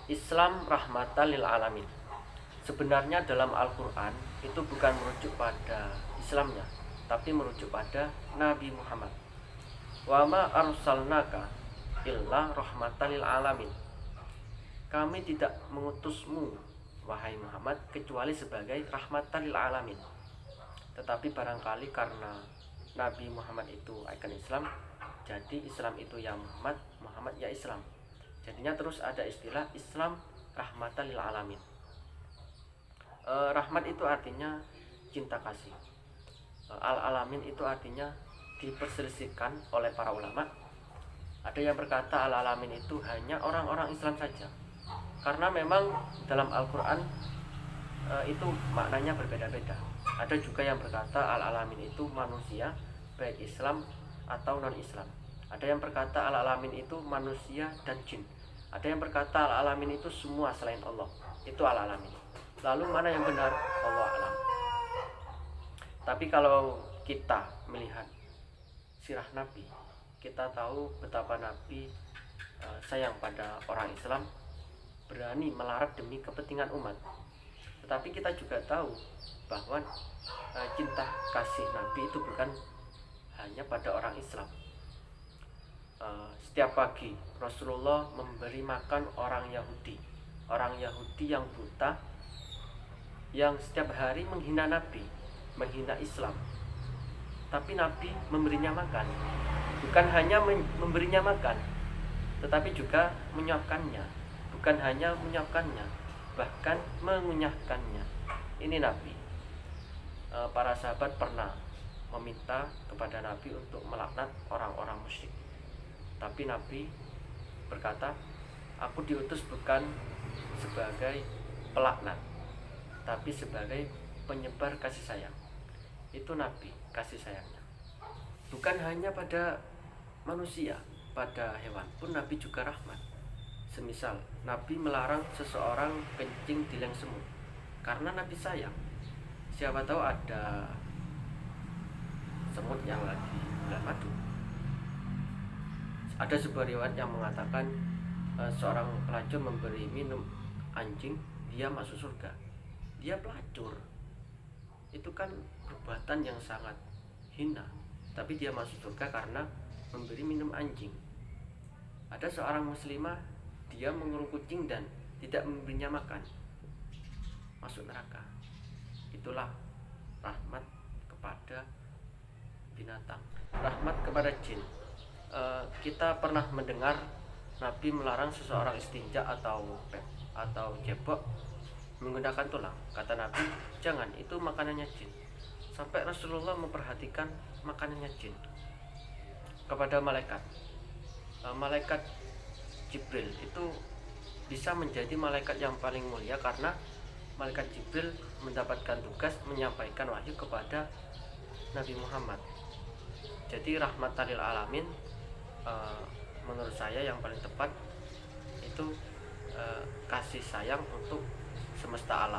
Islam rahmatan lil alamin. Sebenarnya dalam Al-Quran itu bukan merujuk pada Islamnya, tapi merujuk pada Nabi Muhammad. Wa ma arsalnaka illa rahmatan lil alamin. Kami tidak mengutusmu, wahai Muhammad, kecuali sebagai rahmatan lil alamin. Tetapi barangkali karena Nabi Muhammad itu ikon Islam, jadi Islam itu ya Muhammad, Muhammad ya Islam. Jadinya terus ada istilah Islam rahmatan lil alamin. Rahmat itu artinya cinta kasih. Al-alamin itu artinya diperselisihkan oleh para ulama. Ada yang berkata al-alamin itu hanya orang-orang Islam saja, karena memang dalam Al-Quran itu maknanya berbeda-beda. Ada juga yang berkata al-alamin itu manusia, baik Islam atau non-Islam. Ada yang berkata al-alamin itu manusia dan jin. Ada yang berkata al-alamin itu semua selain Allah. Itu al-alamin. Lalu mana yang benar? Allah alam. Tapi kalau kita melihat sirah Nabi, kita tahu betapa Nabi sayang pada orang Islam, berani melarat demi kepentingan umat. Tetapi kita juga tahu bahwa cinta kasih Nabi itu bukan hanya pada orang Islam. Setiap pagi Rasulullah memberi makan orang Yahudi yang buta, yang setiap hari menghina Nabi, menghina Islam. Tapi Nabi memberinya makan. Bukan hanya memberinya makan, tetapi juga menyuapkannya. Bukan hanya menyuapkannya, bahkan mengunyahkannya. Ini Nabi. Para sahabat pernah meminta kepada Nabi untuk melaknat orang-orang musyrik. Tapi Nabi berkata, aku diutus bukan sebagai pelaknat, tapi sebagai penyebar kasih sayang. Itu Nabi, kasih sayangnya bukan hanya pada manusia, pada hewan pun Nabi juga rahmat. Semisal Nabi melarang seseorang kencing di liang semut karena Nabi sayang. Siapa tahu ada semut yang lagi bulan madu. Ada sebuah riwayat yang mengatakan seorang pelacur memberi minum anjing, dia masuk surga. Dia pelacur, itu kan perbuatan yang sangat hina, tapi dia masuk surga karena memberi minum anjing. Ada seorang muslimah, dia mengurung kucing dan tidak memberinya makan, masuk neraka. Itulah rahmat kepada binatang, rahmat kepada jin. Kita pernah mendengar Nabi melarang seseorang istinja atau jebok menggunakan tulang. Kata Nabi, jangan, itu makanannya jin. Sampai Rasulullah memperhatikan makanannya jin. Kepada malaikat, malaikat Jibril itu bisa menjadi malaikat yang paling mulia karena malaikat Jibril mendapatkan tugas menyampaikan wahyu kepada Nabi Muhammad. Jadi rahmatan lil alamin, menurut saya yang paling tepat itu kasih sayang untuk semesta alam.